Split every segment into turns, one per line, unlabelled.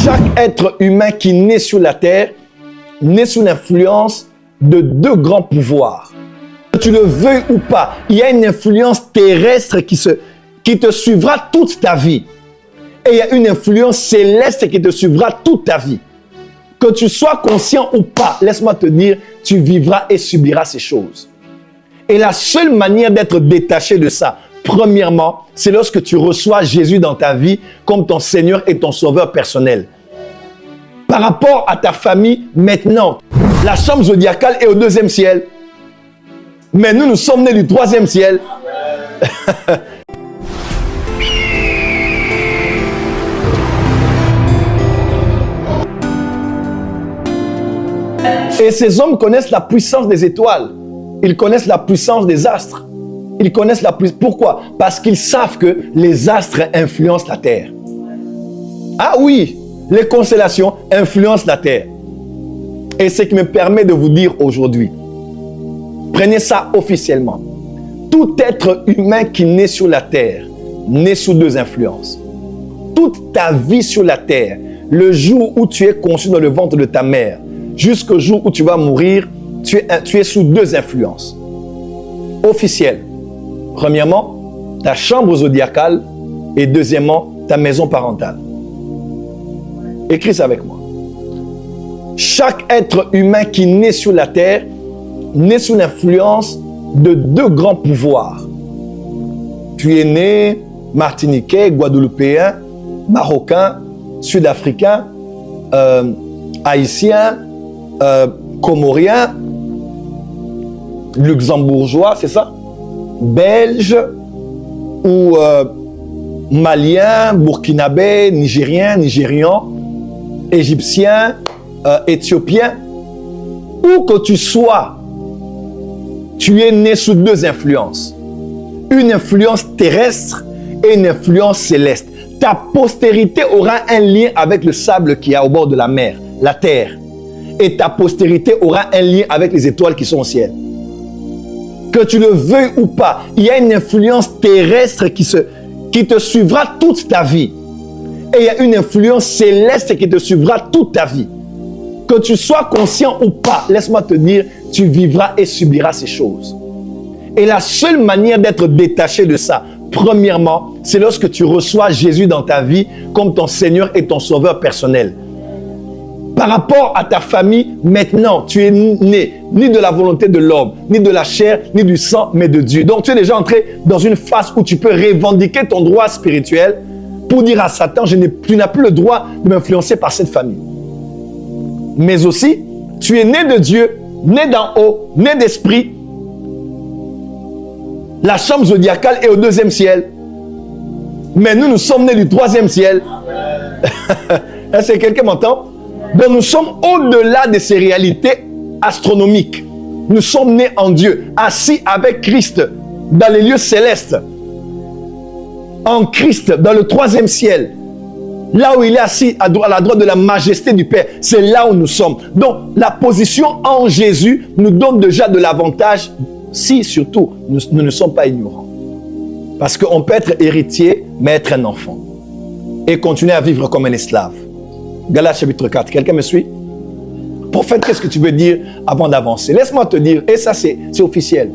Chaque être humain qui naît sur la terre naît sous l'influence de deux grands pouvoirs. Que tu le veuilles ou pas, il y a une influence terrestre qui te suivra toute ta vie. Et il y a une influence céleste qui te suivra toute ta vie. Que tu sois conscient ou pas, laisse-moi te dire, tu vivras et subiras ces choses. Et la seule manière d'être détaché de ça, premièrement, c'est lorsque tu reçois Jésus dans ta vie comme ton Seigneur et ton Sauveur personnel. Par rapport à ta famille, maintenant, la chambre zodiacale est au 2e ciel. Mais nous sommes nés du 3e ciel. Et ces hommes connaissent la puissance des étoiles. Ils connaissent la puissance des astres. Ils connaissent la puissance. Pourquoi? Parce qu'ils savent que les astres influencent la Terre. Ah oui, les constellations influencent la Terre. Et ce qui me permet de vous dire aujourd'hui, prenez ça officiellement. Tout être humain qui naît sur la Terre naît sous deux influences. Toute ta vie sur la Terre, le jour où tu es conçu dans le ventre de ta mère, jusqu'au jour où tu vas mourir, tu es sous deux influences officielles. Premièrement, ta chambre zodiacale et deuxièmement, ta maison parentale. Écris ça avec moi. Chaque être humain qui naît sur la terre naît sous l'influence de deux grands pouvoirs. Tu es né martiniquais, guadeloupéen, marocain, sud-africain, haïtien, comorien, luxembourgeois, c'est ça? Belge ou malien, burkinabé, nigérien, nigérian, égyptien, éthiopien. Où que tu sois, tu es né sous deux influences. Une influence terrestre et une influence céleste. Ta postérité aura un lien avec le sable qu'il y a au bord de la mer, la terre. Et ta postérité aura un lien avec les étoiles qui sont au ciel. Que tu le veuilles ou pas, il y a une influence terrestre qui te suivra toute ta vie. Et il y a une influence céleste qui te suivra toute ta vie. Que tu sois conscient ou pas, laisse-moi te dire, tu vivras et subiras ces choses. Et la seule manière d'être détaché de ça, premièrement, c'est lorsque tu reçois Jésus dans ta vie comme ton Seigneur et ton Sauveur personnel. Par rapport à ta famille, maintenant, tu es né ni de la volonté de l'homme, ni de la chair, ni du sang, mais de Dieu. Donc, tu es déjà entré dans une phase où tu peux revendiquer ton droit spirituel pour dire à Satan, tu n'as plus le droit de m'influencer par cette famille. Mais aussi, tu es né de Dieu, né d'en haut, né d'esprit. La chambre zodiacale est au 2e ciel. Mais nous sommes nés du 3e ciel. Est-ce que quelqu'un m'entend? Donc nous sommes au-delà de ces réalités astronomiques. Nous sommes nés en Dieu, assis avec Christ dans les lieux célestes. En Christ, dans le 3e ciel. Là où il est assis à la droite de la majesté du Père, c'est là où nous sommes. Donc la position en Jésus nous donne déjà de l'avantage, si surtout nous ne sommes pas ignorants. Parce qu'on peut être héritier, mais être un enfant. Et continuer à vivre comme un esclave. Galates chapitre 4, quelqu'un me suit? Prophète, qu'est-ce que tu veux dire avant d'avancer? Laisse-moi te dire, et ça c'est officiel.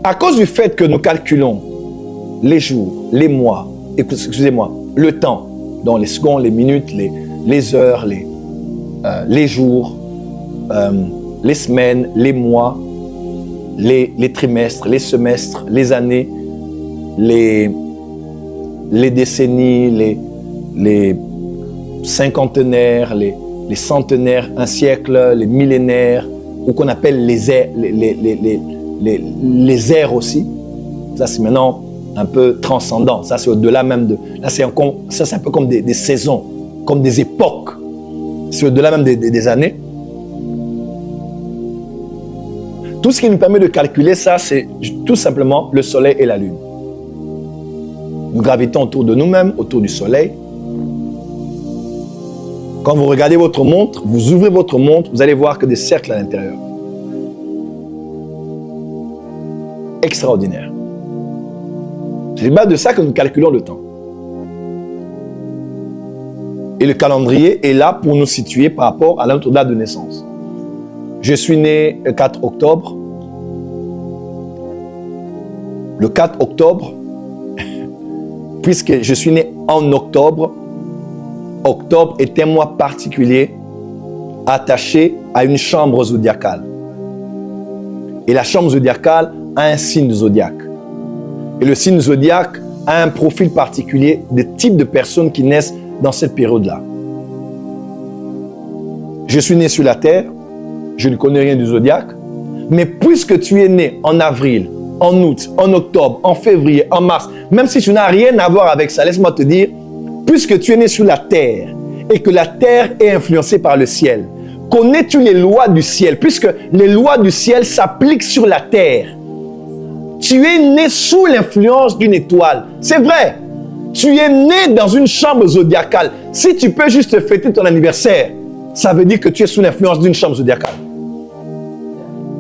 À cause du fait que nous calculons les jours, les mois, excusez-moi, le temps, donc les secondes, les minutes, les heures, les jours, les semaines, les mois, les trimestres, les semestres, les années, les décennies, les cinquantenaires, les centenaires, un siècle, les millénaires, ou qu'on appelle les ères aussi. Ça, c'est maintenant un peu transcendant. Ça, c'est au-delà même de... Là, c'est un peu comme des saisons, comme des époques. C'est au-delà même des années. Tout ce qui nous permet de calculer ça, c'est tout simplement le soleil et la lune. Nous gravitons autour de nous-mêmes, autour du soleil. Quand vous regardez votre montre, vous ouvrez votre montre, vous allez voir que des cercles à l'intérieur. Extraordinaire. C'est base de ça que nous calculons le temps. Et le calendrier est là pour nous situer par rapport à notre date de naissance. Je suis né le 4 octobre. Le 4 octobre, puisque je suis né en octobre, octobre est un mois particulier attaché à une chambre zodiacale. Et la chambre zodiacale a un signe zodiaque. Et le signe zodiaque a un profil particulier de type de personnes qui naissent dans cette période-là. Je suis né sur la terre, je ne connais rien du zodiaque, mais puisque tu es né en avril, en août, en octobre, en février, en mars, même si tu n'as rien à voir avec ça, laisse-moi te dire, puisque tu es né sur la terre et que la terre est influencée par le ciel, connais-tu les lois du ciel, puisque les lois du ciel s'appliquent sur la terre. Tu es né sous l'influence d'une étoile. C'est vrai. Tu es né dans une chambre zodiacale. Si tu peux juste fêter ton anniversaire, ça veut dire que tu es sous l'influence d'une chambre zodiacale.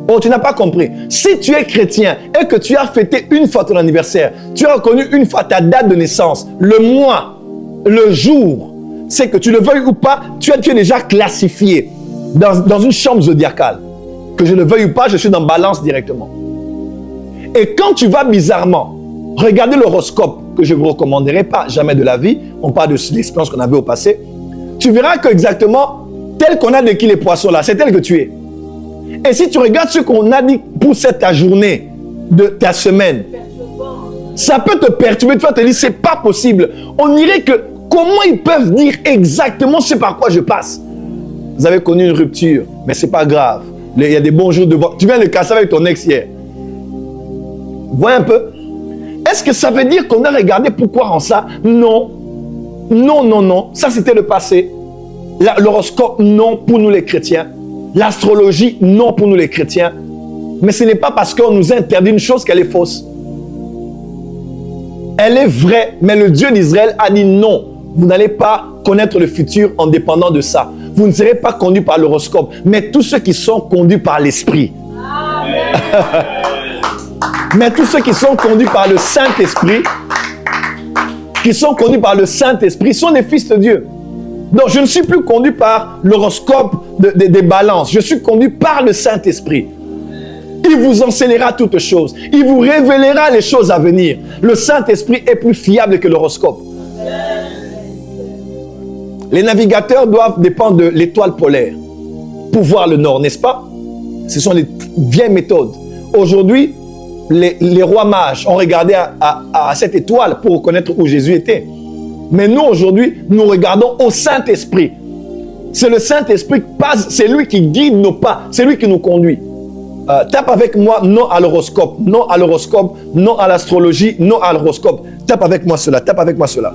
Oh, tu n'as pas compris. Si tu es chrétien et que tu as fêté une fois ton anniversaire, tu as reconnu une fois ta date de naissance, le mois, le jour, c'est que tu le veuilles ou pas, tu es déjà classifié dans une chambre zodiacale. Que je le veuille ou pas, je suis dans balance directement. Et quand tu vas bizarrement regarder l'horoscope, que je ne vous recommanderai pas, jamais de la vie, on parle de l'expérience qu'on avait au passé, tu verras que exactement, tel qu'on a décrit les poissons là, c'est tel que tu es. Et si tu regardes ce qu'on a dit pour ta journée, de ta semaine, ça peut te perturber, tu vas te dire, c'est pas possible. On dirait que, comment ils peuvent dire exactement ce par quoi je passe? Vous avez connu une rupture, mais c'est pas grave. Il y a des bons jours de voir. Tu viens de casser avec ton ex hier. Voyez un peu. Est-ce que ça veut dire qu'on a regardé pourquoi en ça? Non. Non, non, non. Ça, c'était le passé. L'horoscope, non, pour nous les chrétiens. L'astrologie, non, pour nous les chrétiens. Mais ce n'est pas parce qu'on nous interdit une chose qu'elle est fausse. Elle est vraie, mais le Dieu d'Israël a dit non. Vous n'allez pas connaître le futur en dépendant de ça. Vous ne serez pas conduits par l'horoscope, mais tous ceux qui sont conduits par l'Esprit. Mais tous ceux qui sont conduits par le Saint-Esprit, sont des fils de Dieu. Donc, je ne suis plus conduit par l'horoscope des balances. Je suis conduit par le Saint-Esprit. Il vous enseignera toutes choses. Il vous révélera les choses à venir. Le Saint-Esprit est plus fiable que l'horoscope. Les navigateurs doivent dépendre de l'étoile polaire pour voir le nord, n'est-ce pas? Ce sont les vieilles méthodes. Aujourd'hui, les rois mages ont regardé à cette étoile pour reconnaître où Jésus était. Mais nous, aujourd'hui, nous regardons au Saint-Esprit. C'est le Saint-Esprit qui passe, c'est lui qui guide nos pas, c'est lui qui nous conduit. Tape avec moi, non à l'horoscope, non à l'horoscope, non à l'astrologie, non à l'horoscope. Tape avec moi cela, tape avec moi cela.